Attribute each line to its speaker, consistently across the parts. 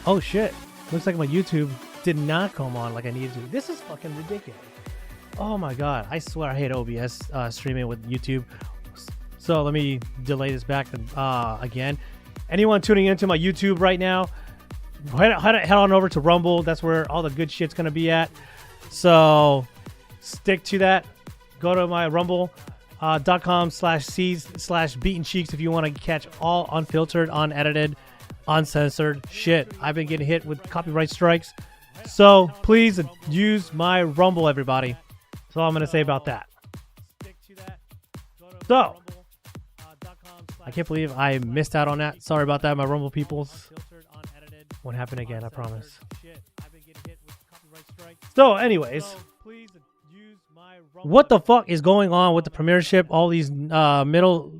Speaker 1: Oh shit. Looks like my YouTube did not come on like I needed to. This is fucking ridiculous. Oh my god. I swear I hate OBS streaming with YouTube. So let me delay this back again. Anyone tuning into my YouTube right now, head on over to Rumble. That's where all the good shit's going to be at. So stick to that. Go to my rumble.com/c/beaten cheeks if you want to catch all unfiltered, unedited, uncensored shit. I've been getting hit with copyright strikes. So please use my Rumble, everybody. That's all I'm going to say about that. So I can't believe I missed out on that. Sorry about that, my Rumble peoples. Won't happen again, I promise. So, anyways, what the fuck is going on with the Premiership? All these middle,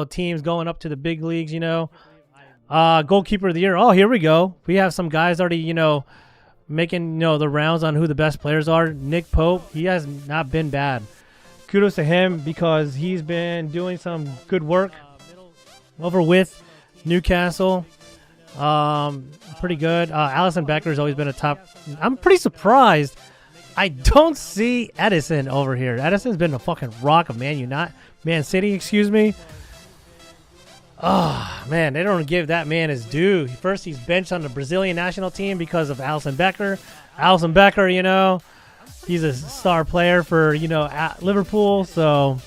Speaker 1: teams going up to the big leagues, Goalkeeper of the year. Oh, here we go. We have some guys already, making, the rounds on who the best players are. Nick Pope, he has not been bad. Kudos to him because he's been doing some good work over with Newcastle. Pretty good. Alisson Becker's always been a top. I'm pretty surprised I don't see Edison over here. Edison's been a fucking rock of Man City, excuse me. Oh, man, they don't give that man his due. First, he's benched on the Brazilian national team because of Alisson Becker. Alisson Becker, he's a star player for, at Liverpool. So,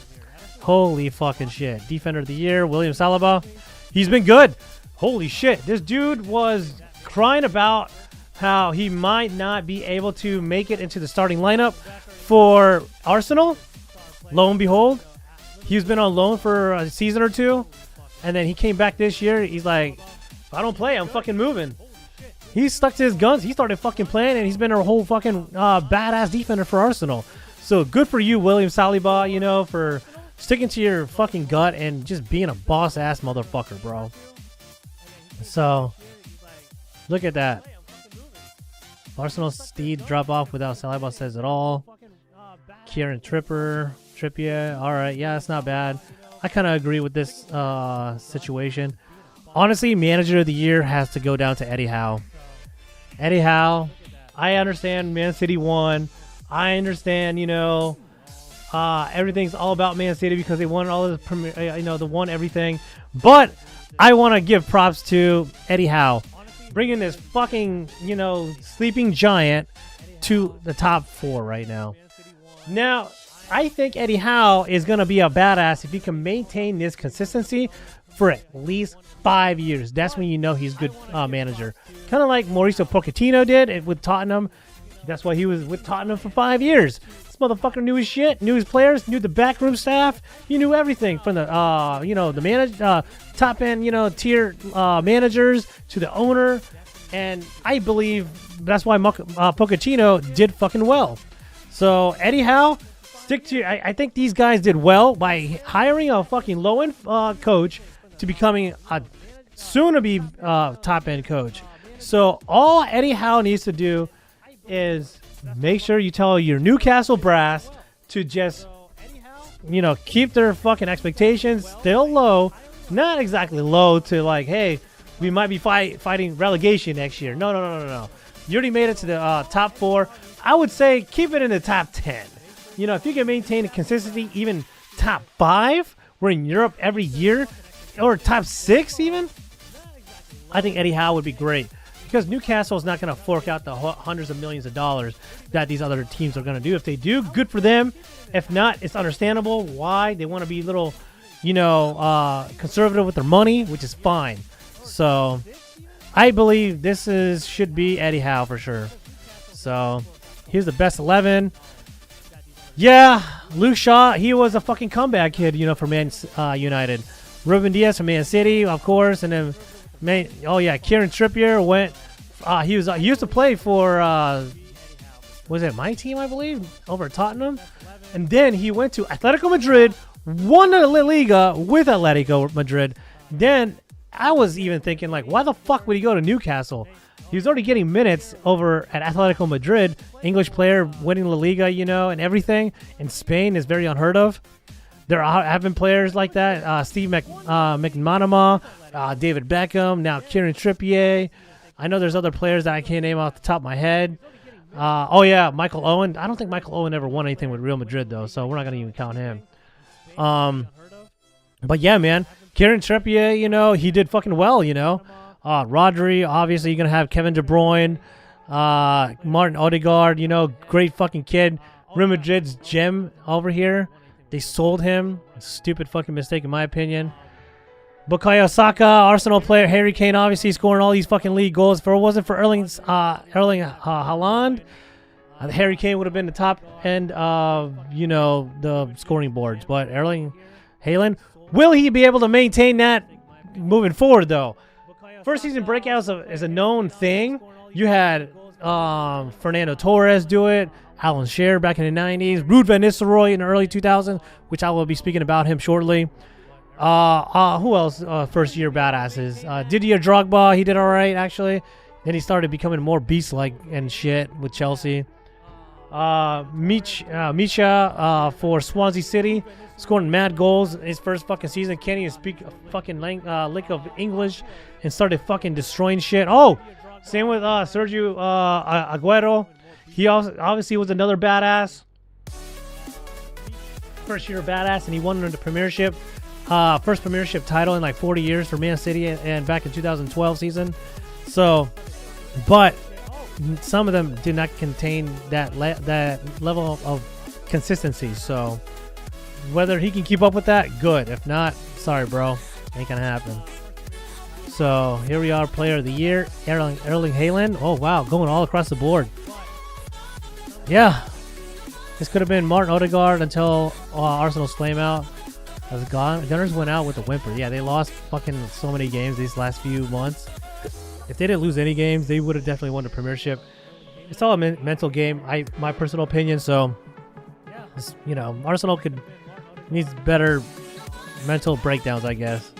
Speaker 1: holy fucking shit. Defender of the year, William Saliba. He's been good. Holy shit. This dude was crying about how he might not be able to make it into the starting lineup for Arsenal. Lo and behold, he's been on loan for a season or two. And then he came back this year. He's like, if I don't play, I'm fucking moving. He stuck to his guns. He started fucking playing, and he's been a whole fucking badass defender for Arsenal. So good for you, William Saliba, for sticking to your fucking gut and just being a boss-ass motherfucker, bro. So, look at that. Arsenal Steed drop off without Saliba says it all. Kieran Trippier. All right, yeah, that's not bad. I kind of agree with this situation. Honestly, manager of the year has to go down to Eddie Howe. Eddie Howe, I understand Man City won. I understand, everything's all about Man City because they won all of the they won everything. But I want to give props to Eddie Howe, bringing this fucking, sleeping giant to the top 4 right now. Now, I think Eddie Howe is going to be a badass if he can maintain this consistency for at least 5 years. That's when you know he's a good manager. Kind of like Mauricio Pochettino did with Tottenham. That's why he was with Tottenham for 5 years. This motherfucker knew his shit, knew his players, knew the backroom staff. He knew everything from the, the top end, tier managers to the owner. And I believe that's why Pochettino did fucking well. So Eddie Howe, stick to. I think these guys did well by hiring a fucking low-end coach to becoming a soon-to-be top-end coach. So all Eddie Howe needs to do is make sure you tell your Newcastle brass to just, keep their fucking expectations still low. Not exactly low to like, hey, we might be fighting relegation next year. No. You already made it to the top 4. I would say keep it in the top 10. If you can maintain a consistency, even top 5, we're in Europe every year, or top 6 even, I think Eddie Howe would be great. Because Newcastle is not going to fork out the hundreds of millions of dollars that these other teams are going to do. If they do, good for them. If not, it's understandable why they want to be a little, conservative with their money, which is fine. So, I believe this should be Eddie Howe for sure. So, here's the best 11. Yeah, Luke Shaw, he was a fucking comeback kid, for Man United. Ruben Diaz from Man City, of course, and then Kieran Trippier went. He used to play for was it my team, I believe, over at Tottenham, and then he went to Atletico Madrid, won the La Liga with Atletico Madrid. Then I was even thinking, like, why the fuck would he go to Newcastle? He was already getting minutes over at Atletico Madrid. English player winning La Liga, and everything. In Spain is very unheard of. There have been players like that. Steve McManaman, David Beckham, now Kieran Trippier. I know there's other players that I can't name off the top of my head. Oh yeah, Michael Owen. I don't think Michael Owen ever won anything with Real Madrid though, so we're not gonna even count him. But yeah, man, Kieran Trippier, you know, he did fucking well, you know. Rodri, obviously, you're gonna have Kevin De Bruyne, Martin Odegaard, you know, great fucking kid. Real Madrid's gem over here. They sold him. Stupid fucking mistake in my opinion. Bukayo Saka, Arsenal player, Harry Kane, obviously scoring all these fucking league goals. If it wasn't for Erling Haaland, Harry Kane would have been the top end of, you know, the scoring boards. But Erling Haaland, will he be able to maintain that moving forward, though? First season breakouts is a known thing. You had Fernando Torres do it, Alan Shearer back in the 90s, Ruud van Nistelrooy in the early 2000s, which I will be speaking about him shortly. Who else? First year badasses. Didier Drogba, he did all right actually. Then he started becoming more beast-like and shit with Chelsea. Misha for Swansea City, scoring mad goals in his first fucking season. Can't even speak a fucking lick of English and started fucking destroying shit. Oh, same with Sergio Aguero. He also obviously was another badass. First year badass, and he won the Premiership. First Premiership title in like 40 years for Man City, and back in 2012 season. So, but some of them did not contain that level of consistency. So, whether he can keep up with that, good. If not, sorry, bro, ain't gonna happen. So here we are, Player of the Year, Erling Haaland. Oh wow, going all across the board. Yeah, this could have been Martin Odegaard until Arsenal's flame out. As Gunners went out with a whimper. Yeah, they lost fucking so many games these last few months. If they didn't lose any games, they would have definitely won the Premiership. It's all a mental game, my personal opinion. So, you know, Arsenal needs better mental breakdowns, I guess.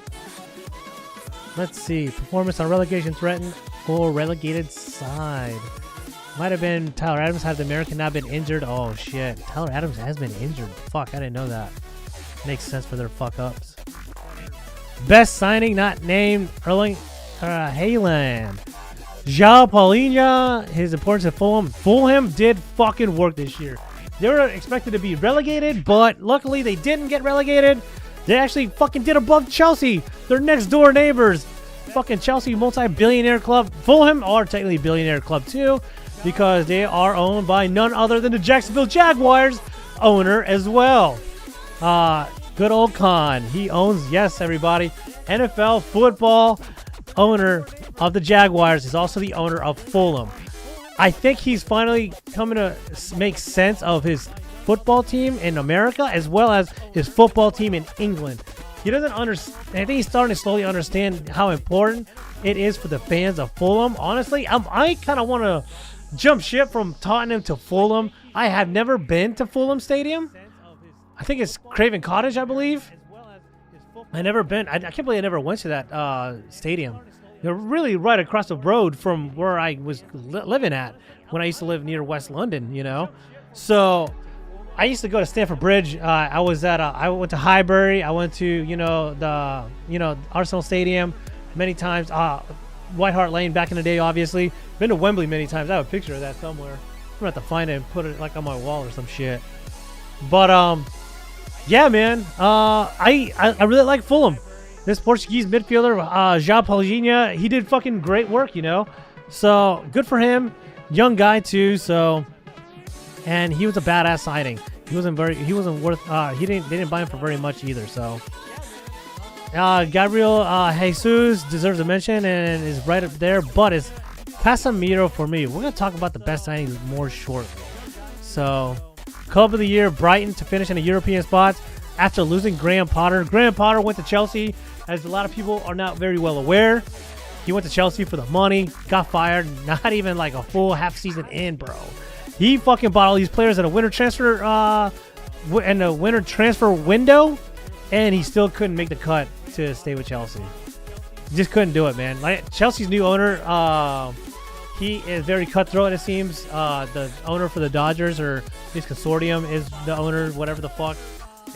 Speaker 1: Let's see. Performance on relegation threatened or relegated side. Might have been Tyler Adams had the American not been injured. Oh shit, Tyler Adams has been injured. Fuck, I didn't know that. Makes sense for their fuck ups. Best signing not named Erling Haaland. João Paulinho, his importance at Fulham. Fulham did fucking work this year. They were expected to be relegated, but luckily they didn't get relegated. They actually fucking did above Chelsea, their next door neighbors. Fucking Chelsea, multi-billionaire club. Fulham are technically a billionaire club too, because they are owned by none other than the Jacksonville Jaguars owner as well. Good old Khan. He owns, yes, everybody, NFL football owner of the Jaguars is also the owner of Fulham. I think he's finally coming to make sense of his football team in America as well as his football team in England. He doesn't understand. I think he's starting to slowly understand how important it is for the fans of Fulham. Honestly, I kind of want to jump ship from Tottenham to Fulham. I have never been to Fulham Stadium. I think it's Craven Cottage, I believe. I never been. I can't believe I never went to that stadium. They're really right across the road from where I was living at when I used to live near West London, you know. So I used to go to Stamford Bridge. I went to Highbury. I went to the Arsenal Stadium many times. White Hart Lane back in the day, obviously. Been to Wembley many times. I have a picture of that somewhere. I'm gonna have to find it and put it like on my wall or some shit. But yeah, man. I really like Fulham. This Portuguese midfielder, João Paulinho, he did fucking great work, you know. So good for him. Young guy too. So, and he was a badass signing. He wasn't worth. They didn't buy him for very much either. So, Gabriel Jesus deserves a mention and is right up there. But it's Casemiro for me. We're gonna talk about the best signings more shortly. So, Club of the Year, Brighton to finish in the European spots after losing Graham Potter. Graham Potter went to Chelsea, as a lot of people are not very well aware. He went to Chelsea for the money, got fired, not even like a full half season in, bro. He fucking bought all these players in a winter transfer window, and he still couldn't make the cut to stay with Chelsea. He just couldn't do it, man. Like Chelsea's new owner, he is very cutthroat, it seems. The owner for the Dodgers, or his consortium, is the owner, whatever the fuck.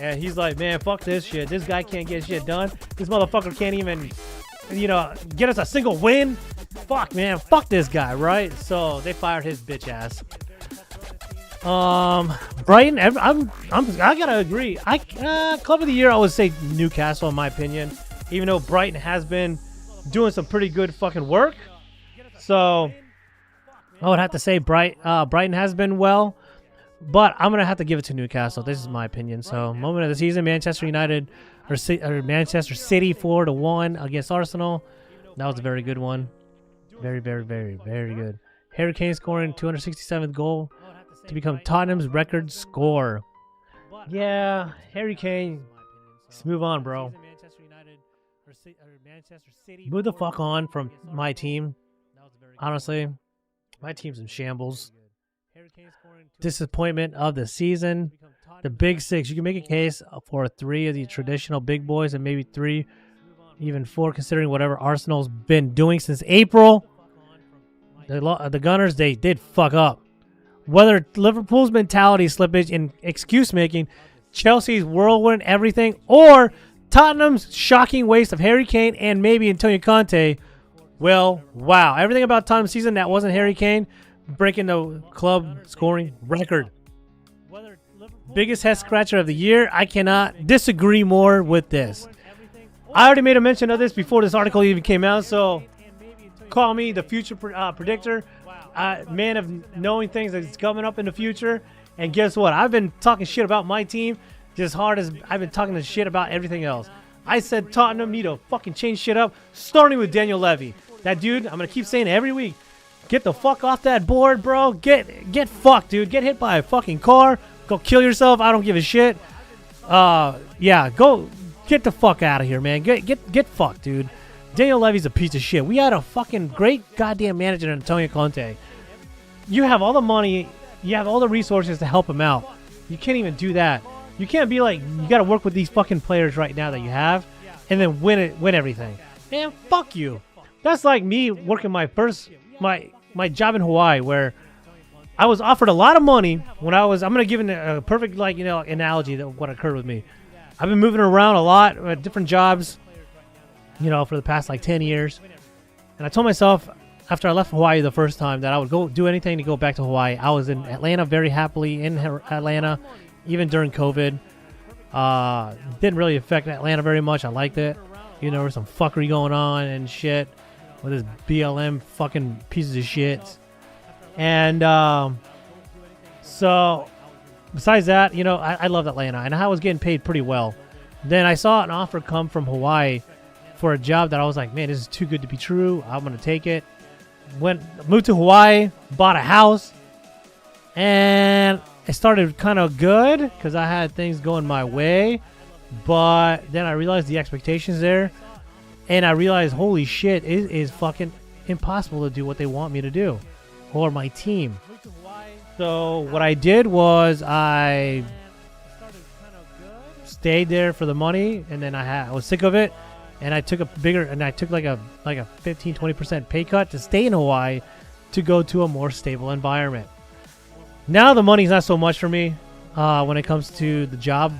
Speaker 1: And he's like, man, fuck this shit. This guy can't get shit done. This motherfucker can't even get us a single win. Fuck, man. Fuck this guy, right? So they fired his bitch ass. Brighton. I gotta agree. Club of the year, I would say Newcastle, in my opinion. Even though Brighton has been doing some pretty good fucking work, so I would have to say Brighton has been well. But I'm gonna have to give it to Newcastle. This is my opinion. So moment of the season: Manchester United or Manchester City 4-1 against Arsenal. That was a very good one. Very, very, very, very good. Harry Kane scoring 267th goal to become Tottenham's record score. Yeah, Harry Kane. Let's move on, bro. Move the fuck on from my team. Honestly, my team's in shambles. Disappointment of the season. The big six. You can make a case for 3 of the traditional big boys and maybe 3, even 4, considering whatever Arsenal's been doing since April. The Gunners, they did fuck up. Whether Liverpool's mentality slippage and excuse making, Chelsea's whirlwind everything, or Tottenham's shocking waste of Harry Kane and maybe Antonio Conte. Well, wow. Everything about Tottenham's season that wasn't Harry Kane breaking the club scoring record. Biggest head scratcher of the year. I cannot disagree more with this. I already made a mention of this before this article even came out, so call me the future predictor. Man of knowing things that's coming up in the future. And guess what? I've been talking shit about my team just hard as I've been talking shit about everything else. I said Tottenham need to fucking change shit up, starting with Daniel Levy. That dude, I'm going to keep saying it every week. Get the fuck off that board, bro. Get fucked, dude. Get hit by a fucking car. Go kill yourself. I don't give a shit. Yeah, go get the fuck out of here, man. Get fucked, dude. Daniel Levy's a piece of shit. We had a fucking great goddamn manager, Antonio Conte. You have all the money. You have all the resources to help him out. You can't even do that. You can't be like, you got to work with these fucking players right now that you have and then win everything. Man, fuck you. That's like me working my job in Hawaii, where I was offered a lot of money when I'm going to give a perfect analogy of what occurred with me. I've been moving around a lot at different jobs, for the past 10 years. And I told myself after I left Hawaii the first time that I would go do anything to go back to Hawaii. I was in Atlanta very happily in Atlanta, even during COVID. Didn't really affect Atlanta very much. I liked it. There was some fuckery going on and shit with this BLM fucking pieces of shit. And so besides that, I loved Atlanta and I was getting paid pretty well. Then I saw an offer come from Hawaii for a job that I was like, man, this is too good to be true. I'm going to take it. Moved to Hawaii, bought a house, and it started kind of good because I had things going my way. But then I realized the expectations there, and I realized, holy shit, it is fucking impossible to do what they want me to do, or my team. So what I did was I stayed there for the money, and then I was sick of it, and I took like a 15-20% pay cut to stay in Hawaii to go to a more stable environment. Now the money's not so much for me when it comes to the job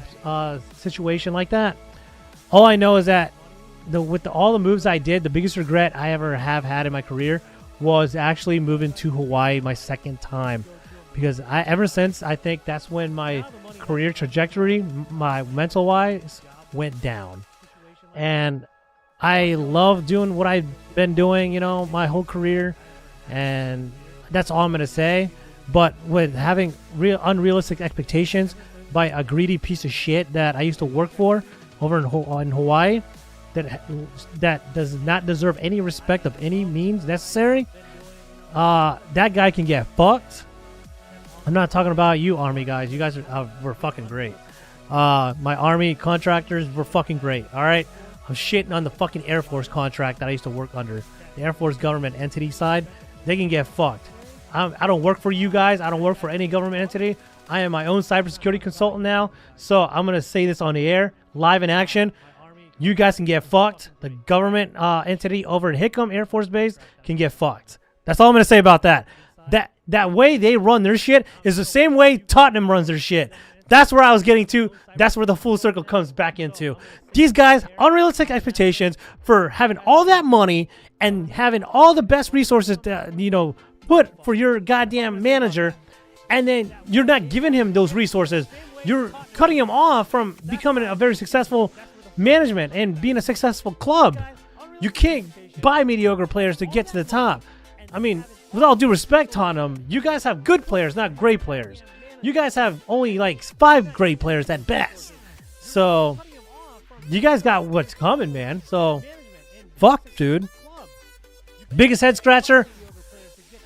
Speaker 1: situation like that. All I know is that all the moves I did, the biggest regret I ever have had in my career was actually moving to Hawaii my second time. Because ever since, I think that's when my career trajectory, my mental wise, went down. And I love doing what I've been doing, my whole career. And that's all I'm going to say. But with having unrealistic expectations by a greedy piece of shit that I used to work for over in Hawaii, that does not deserve any respect of any means necessary, that guy can get fucked. I'm not talking about you, Army guys. You guys were fucking great. My Army contractors were fucking great, all right? I'm shitting on the fucking Air Force contract that I used to work under. The Air Force government entity side, they can get fucked. I don't work for you guys. I don't work for any government entity. I am my own cybersecurity consultant now. So I'm going to say this on the air, live in action. You guys can get fucked. The government entity over in Hickam Air Force Base can get fucked. That's all I'm going to say about that. That way they run their shit is the same way Tottenham runs their shit. That's where I was getting to. That's where the full circle comes back into. These guys, unrealistic expectations for having all that money and having all the best resources to, put for your goddamn manager, and then you're not giving him those resources. You're cutting him off from becoming a very successful management and being a successful club. You can't buy mediocre players to get to the top. I mean, with all due respect, Tottenham, you guys have good players, not great players. You guys have only like 5 great players at best. So, you guys got what's coming, man. So, fuck, dude. Biggest head scratcher,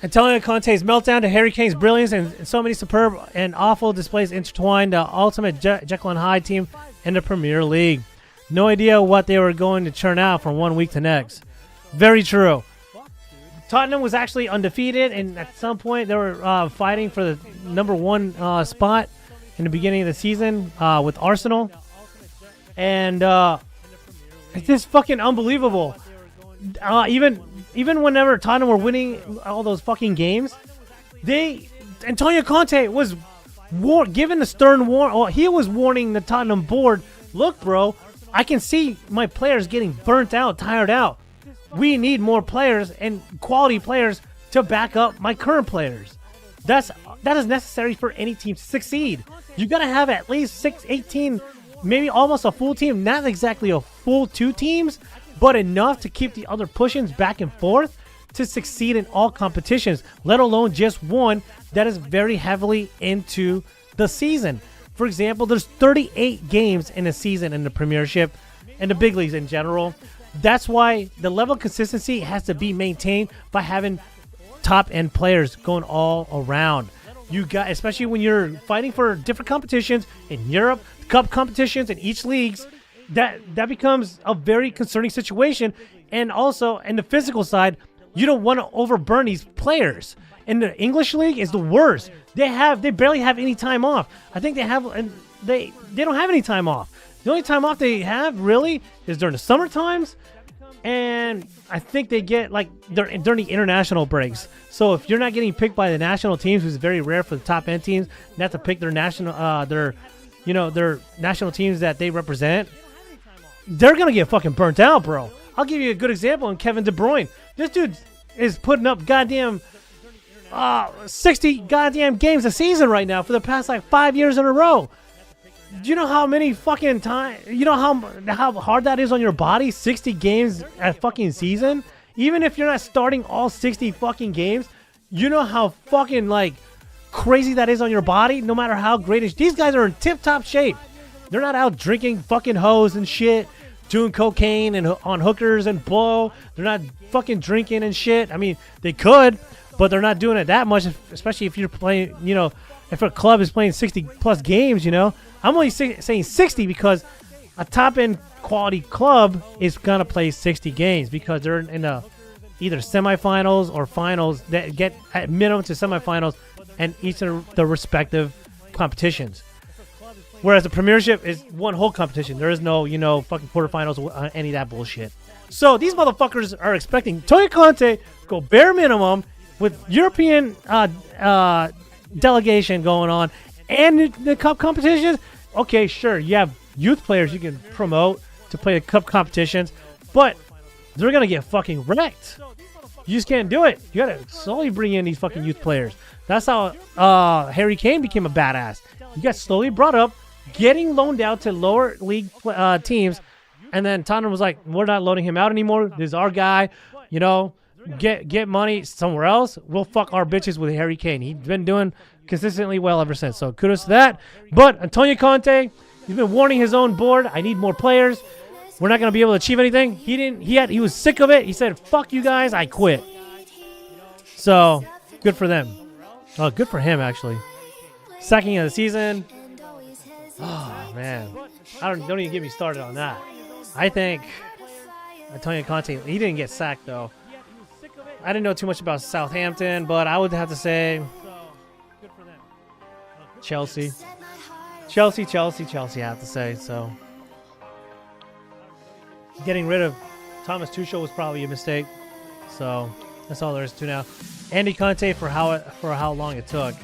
Speaker 1: Antonio Conte's meltdown to Harry Kane's brilliance and so many superb and awful displays intertwined the ultimate Jekyll and Hyde team in the Premier League. No idea what they were going to churn out from one week to next. Very true. Tottenham was actually undefeated, and at some point they were fighting for the number 1 spot in the beginning of the season with Arsenal. And it's just fucking unbelievable. Even whenever Tottenham were winning all those fucking games, Antonio Conte was given the stern warning. Oh, he was warning the Tottenham board, look, bro, I can see my players getting burnt out, tired out. We need more players and quality players to back up my current players. That is necessary for any team to succeed. You got to have at least 18, maybe almost a full team. Not exactly a full 2 teams, but enough to keep the other push-ins back and forth to succeed in all competitions, let alone just one that is very heavily into the season. For example, there's 38 games in a season in the Premiership and the big leagues in general. That's why the level of consistency has to be maintained by having top-end players going all around. You got, especially when you're fighting for different competitions in Europe, cup competitions in each leagues, that becomes a very concerning situation. And also, in the physical side, you don't want to overburn these players. In the English league is the worst. They barely have any time off. I think they don't have any time off. The only time off they have really is during the summer times, and I think they get during the international breaks. So if you're not getting picked by the national teams, which is very rare for the top end teams, they have to pick their national teams that they represent. They're gonna get fucking burnt out, bro. I'll give you a good example in Kevin De Bruyne. This dude is putting up goddamn 60 goddamn games a season right now for the past 5 years in a row. Do you know how many fucking time? You know how hard that is on your body? 60 games a fucking season. Even if you're not starting all 60 fucking games, you know how fucking crazy that is on your body. No matter how great it is, these guys are in tip-top shape. They're not out drinking fucking hoes and shit, doing cocaine and on hookers and blow. They're not fucking drinking and shit. I mean, they could, but they're not doing it that much. Especially if you're playing, if a club is playing 60 plus games, I'm only saying 60 because a top-end quality club is going to play 60 games because they're in either semifinals or finals that get at minimum to semifinals and each of the respective competitions. Whereas the Premiership is one whole competition. There is no, fucking quarterfinals or any of that bullshit. So these motherfuckers are expecting Antonio Conte to go bare minimum with European delegation going on and the cup competitions. Okay, sure, you have youth players you can promote to play the cup competitions, but they're going to get fucking wrecked. You just can't do it. You got to slowly bring in these fucking youth players. That's how Harry Kane became a badass. He got slowly brought up, getting loaned out to lower league teams, and then Tottenham was like, we're not loaning him out anymore. This is our guy. Get money somewhere else. We'll fuck our bitches with Harry Kane. He's been doing consistently well ever since. So kudos to that. But Antonio Conte, he's been warning his own board. I need more players. We're not going to be able to achieve anything. He was sick of it. He said, fuck you guys. I quit. So good for them. Oh, good for him, actually. Second of the season. Oh, man. Don't even get me started on that. I think Antonio Conte, he didn't get sacked, though. I didn't know too much about Southampton, but I would have to say Chelsea. Chelsea, I have to say. So getting rid of Thomas Tuchel was probably a mistake. So that's all there is to now. Andy Conte for how long it took.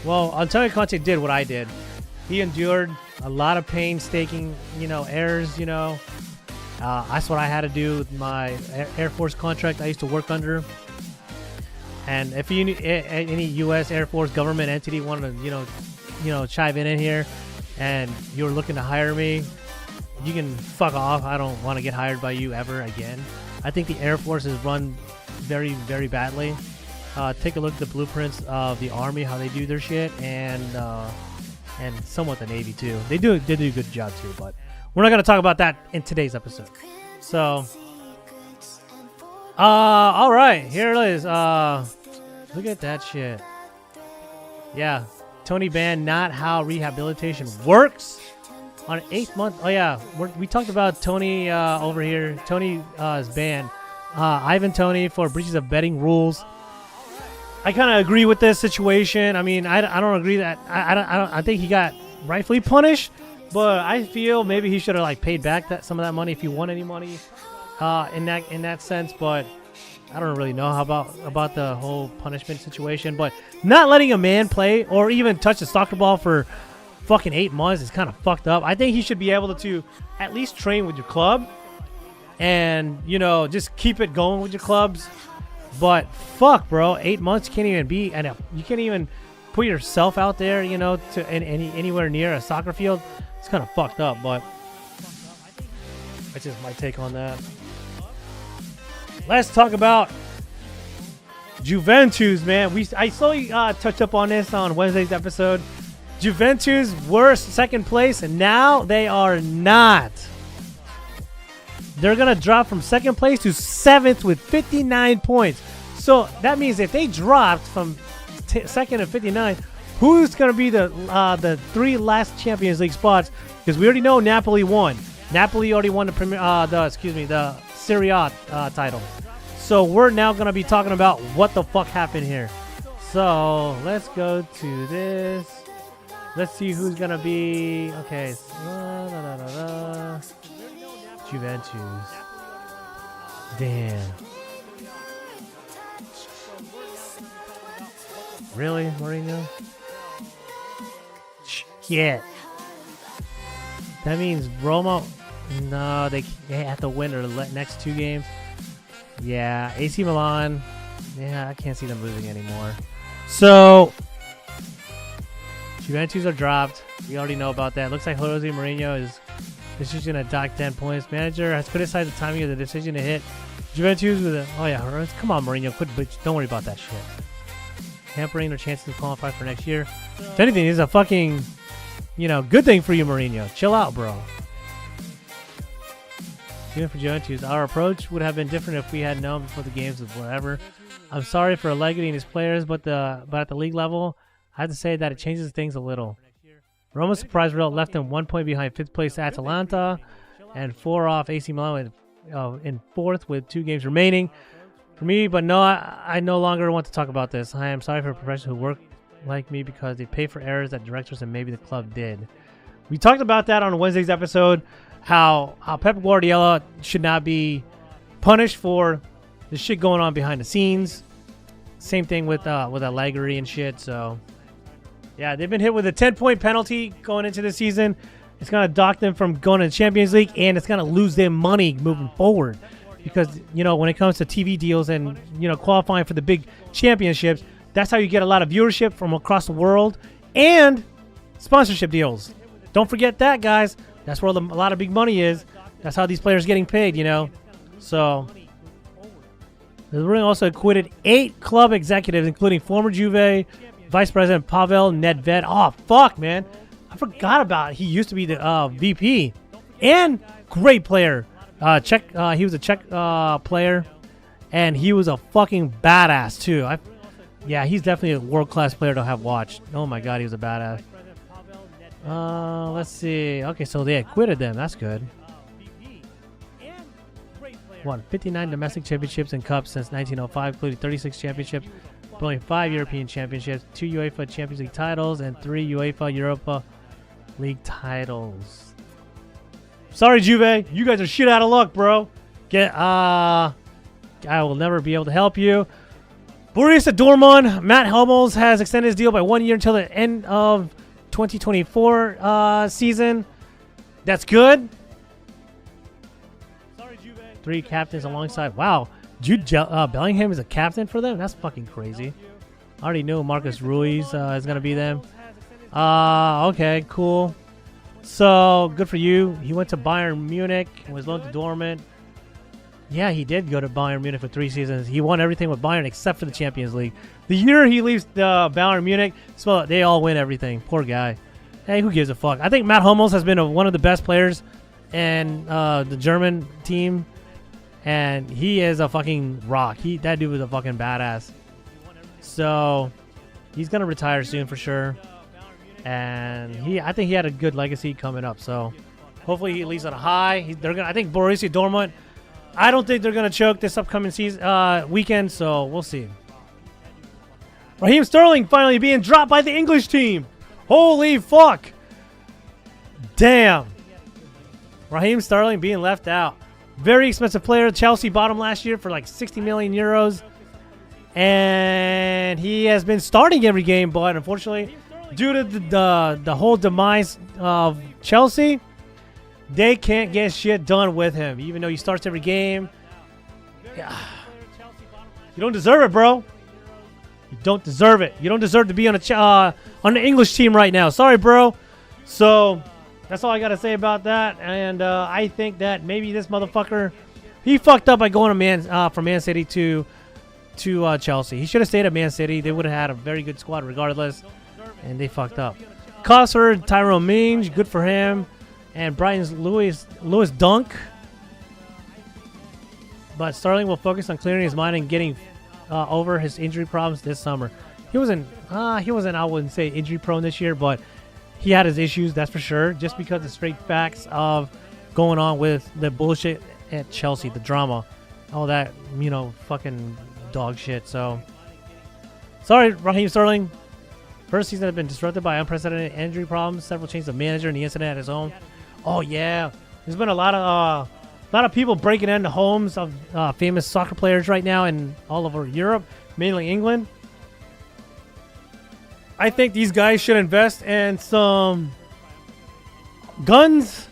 Speaker 1: Well, Antonio Conte did what I did. he endured a lot of painstaking, errors, That's what I had to do with my Air Force contract I used to work under. And if any U.S. Air Force government entity wanted to, chive in here, and you're looking to hire me, you can fuck off. I don't want to get hired by you ever again. I think the Air Force is run very, very badly. Take a look at the blueprints of the Army, how they do their shit, and somewhat the Navy too. They do a good job too, but we're not gonna talk about that in today's episode. So, all right, here it is. Look at that shit. Yeah, Tony banned, not how rehabilitation works. On 8th month. Oh yeah, we talked about Tony over here. Tony is banned. Ivan Toney for breaches of betting rules. I kind of agree with this situation. I mean, I don't agree that I think he got rightfully punished, but I feel maybe he should have paid back some of that money if he won any money in that sense. But I don't really know how about the whole punishment situation. But not letting a man play or even touch a soccer ball for fucking 8 months is kind of fucked up. I think he should be able to at least train with your club and just keep it going with your clubs. But fuck, bro, 8 months, you can't even be, and you can't even put yourself out there, to anywhere near a soccer field. It's kind of fucked up. But that's just my take on that. Let's talk about Juventus, man. I slowly touched up on this on Wednesday's episode. Juventus were second place, and now they are not. They're going to drop from second place to 7th with 59 points. So that means if they dropped from second to 59, who's going to be the 3 last Champions League spots? Because we already know Napoli won. Napoli already won the Serie A title. So we're now going to be talking about what the fuck happened here. So let's go to this. Let's see who's going to be. Okay. Juventus. Damn. Really, Mourinho? Shit. That means Roma. No, they have to win their next 2 games. Yeah, AC Milan. Yeah, I can't see them losing anymore. So Juventus are dropped. We already know about that. Looks like Jose Mourinho is just going to dock 10 points. Manager has criticized the timing of the decision to hit Juventus with a... Oh, yeah. Come on, Mourinho. Quit, bitch. Don't worry about that shit. Hampering their chances to qualify for next year. If anything, this is a fucking, good thing for you, Mourinho. Chill out, bro. Even for Juventus, our approach would have been different if we had known before the games of whatever. I'm sorry for Allegri and his players, but at the league level, I have to say that it changes things a little. Roma's surprise result left them 1 point behind 5th place Atalanta and 4 off AC Milan in 4th with 2 games remaining. For me, but no, I no longer want to talk about this. I am sorry for professionals who work like me because they pay for errors that directors and maybe the club did. We talked about that on Wednesday's episode, how Pep Guardiola should not be punished for the shit going on behind the scenes. Same thing with Allegri and shit. So yeah, they've been hit with a 10-point penalty going into the season. It's going to dock them from going to the Champions League, and it's going to lose them money moving forward. Because, when it comes to TV deals and, qualifying for the big championships, that's how you get a lot of viewership from across the world and sponsorship deals. Don't forget that, guys. That's where a lot of big money is. That's how these players are getting paid, So, the ruling also acquitted 8 club executives, including former Juve Vice President Pavel Nedved. Oh, fuck, man. I forgot about it. He used to be the VP. And great player. He was a Czech player, and he was a fucking badass too. Yeah, he's definitely a world-class player to have watched. Oh my god, he was a badass. Let's see. Okay, so they acquitted them. That's good. Won 59 domestic championships and cups since 1905, including 36 championships, only 5 European championships, 2 UEFA Champions League titles, and 3 UEFA Europa League titles. Sorry, Juve. You guys are shit out of luck, bro. I will never be able to help you. Borussia Dortmund. Matt Hummels has extended his deal by 1 year until the end of 2024 season. That's good. 3 captains alongside. Wow. Jude Bellingham is a captain for them? That's fucking crazy. I already knew Marcus Ruiz is going to be them. Okay, cool. So, good for you. He went to Bayern Munich and was loaned to Dortmund. Yeah, he did go to Bayern Munich for 3 seasons. He won everything with Bayern except for the Champions League. The year he leaves Bayern Munich, they all win everything. Poor guy. Hey, who gives a fuck? I think Matt Hummels has been one of the best players in the German team. And he is a fucking rock. That dude was a fucking badass. So, he's going to retire soon for sure. And I think he had a good legacy coming up. So, hopefully he leaves on a high. I think Borussia Dortmund, I don't think they're going to choke this upcoming weekend. So, we'll see. Raheem Sterling finally being dropped by the English team. Holy fuck. Damn. Raheem Sterling being left out. Very expensive player. Chelsea bought him last year for like 60 million euros. And he has been starting every game, but unfortunately, due to the whole demise of Chelsea, they can't get shit done with him. Even though he starts every game. Yeah. You don't deserve it, bro. You don't deserve it. You don't deserve to be on the English team right now. Sorry, bro. So that's all I got to say about that. And I think that maybe this motherfucker, he fucked up by going to from Man City to Chelsea. He should have stayed at Man City. They would have had a very good squad regardless. And they fucked up. Cosford, Tyrone Mings, good for him. And Brighton's Lewis Dunk. But Sterling will focus on clearing his mind and getting over his injury problems this summer. He wasn't, I wouldn't say injury prone this year, but he had his issues, that's for sure. Just because of straight facts of going on with the bullshit at Chelsea, the drama. All that, fucking dog shit. So, sorry, Raheem Sterling. First season has been disrupted by unprecedented injury problems, several changes of manager, and the incident at his home. Oh, yeah. There's been a lot of people breaking into homes of famous soccer players right now in all over Europe, mainly England. I think these guys should invest in some guns.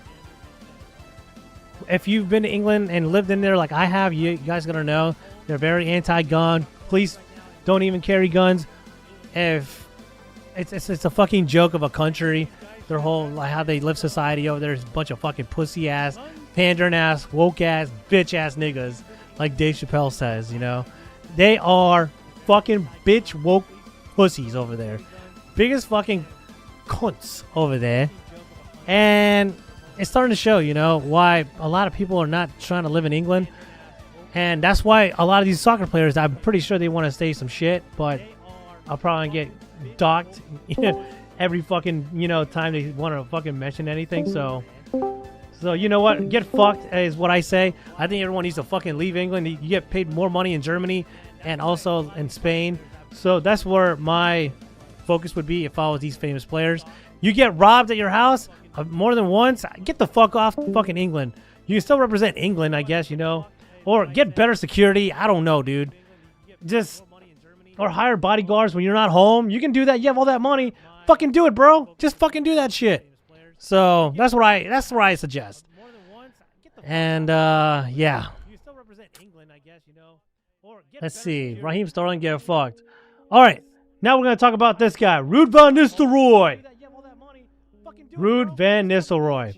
Speaker 1: If you've been to England and lived in there like I have, you guys gotta know they're very anti-gun. Police don't even carry guns. If it's a fucking joke of a country. Their whole how they live society over there is a bunch of fucking pussy ass, pandering ass, woke ass, bitch ass niggas, like Dave Chappelle says. They are fucking bitch woke pussies over there. Biggest fucking cunts over there. And it's starting to show, why a lot of people are not trying to live in England. And that's why a lot of these soccer players, I'm pretty sure they want to say some shit, but I'll probably get docked every fucking, time they want to fucking mention anything. So you know what? Get fucked is what I say. I think everyone needs to fucking leave England. You get paid more money in Germany and also in Spain. So that's where my focus would be if I was these famous players. You get robbed at your house more than once, get the fuck off fucking England. You can still represent England, I guess, or get better security. I don't know, dude. Or hire bodyguards when you're not home. You can do that. You have all that money. Fucking do it, bro. Just fucking do that shit. So that's where I suggest. And yeah. Let's see. Raheem Sterling get fucked. All right. Now we're gonna talk about this guy, Ruud van Nistelrooy. Ruud van Nistelrooy.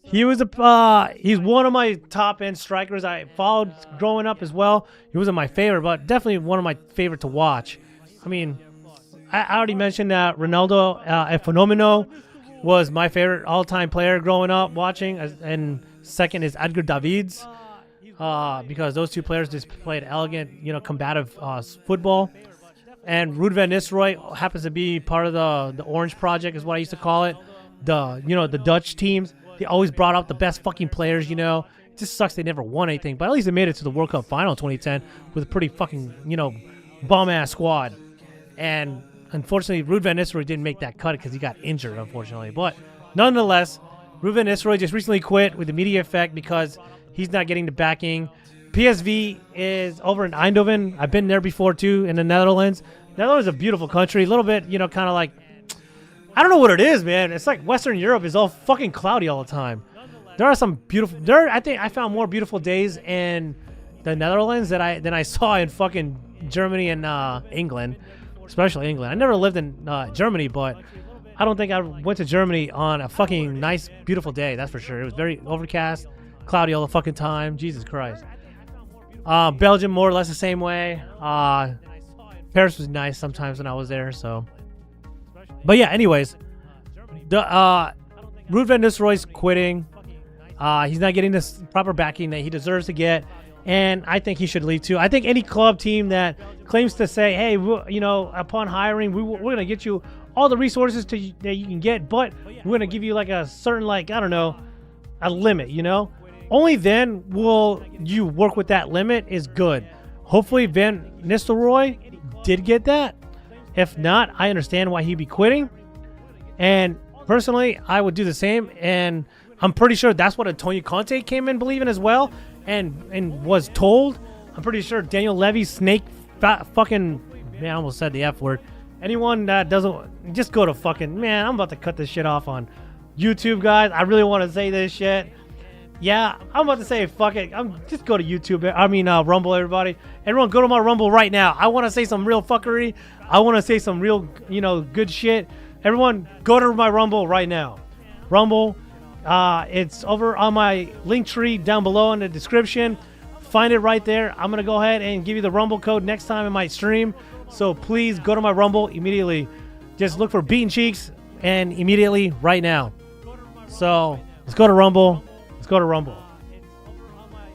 Speaker 1: He's one of my top end strikers I followed growing up as well. He wasn't my favorite, but definitely one of my favorite to watch. I mean, I already mentioned that Ronaldo El Fenomeno was my favorite all-time player growing up watching, and second is Edgar Davids, because those two players just played elegant, combative football. And Ruud van Nistelrooy happens to be part of the Orange Project, is what I used to call it. The Dutch teams. They always brought out the best fucking players, It just sucks they never won anything. But at least they made it to the World Cup final 2010 with a pretty fucking, bomb-ass squad. And unfortunately, Ruud van Nistelrooy didn't make that cut because he got injured, unfortunately. But nonetheless, Ruud van Nistelrooy just recently quit with immediate effect because he's not getting the backing. PSV is over in Eindhoven. I've been there before, too, in the Netherlands. Netherlands is a beautiful country. A little bit, kind of like I don't know what it is, man. It's like Western Europe is all fucking cloudy all the time. There are some beautiful. I think I found more beautiful days in the Netherlands than I saw in fucking Germany and England, especially England. I never lived in Germany, but I don't think I went to Germany on a fucking nice, beautiful day. That's for sure. It was very overcast, cloudy all the fucking time. Jesus Christ. Belgium, more or less the same way. Paris was nice sometimes when I was there. So, but yeah. Anyways, the Ruud van Nistelrooy's quitting. He's not getting this proper backing that he deserves to get, and I think he should leave too. I think any club team that claims to say, "Hey, you know, upon hiring, we're gonna get you all the resources that you can get, but we're gonna give you like a certain, like, I don't know, a limit, you know." Only then will you work with that limit is good. Hopefully Van Nistelrooy did get that. If not, I understand why he'd be quitting. And personally, I would do the same. And I'm pretty sure that's what Antonio Conte came in believing as well and was told. I'm pretty sure Daniel Levy's snake fucking, man, I almost said the F word. Anyone that doesn't, just go to fucking, man, I'm about to cut this shit off on YouTube, guys. I really want to say this shit. Yeah, I'm about to say fuck it. Just go to YouTube. I mean, Rumble, everybody. Everyone, go to my Rumble right now. I want to say some real fuckery. I want to say some real, you know, good shit. Everyone, go to my Rumble right now. Rumble, it's over on my link tree down below in the description. Find it right there. I'm gonna go ahead and give you the Rumble code next time in my stream. So please go to my Rumble immediately. Just look for Beaten Cheeks and immediately right now. So let's go to Rumble. Let's go to Rumble.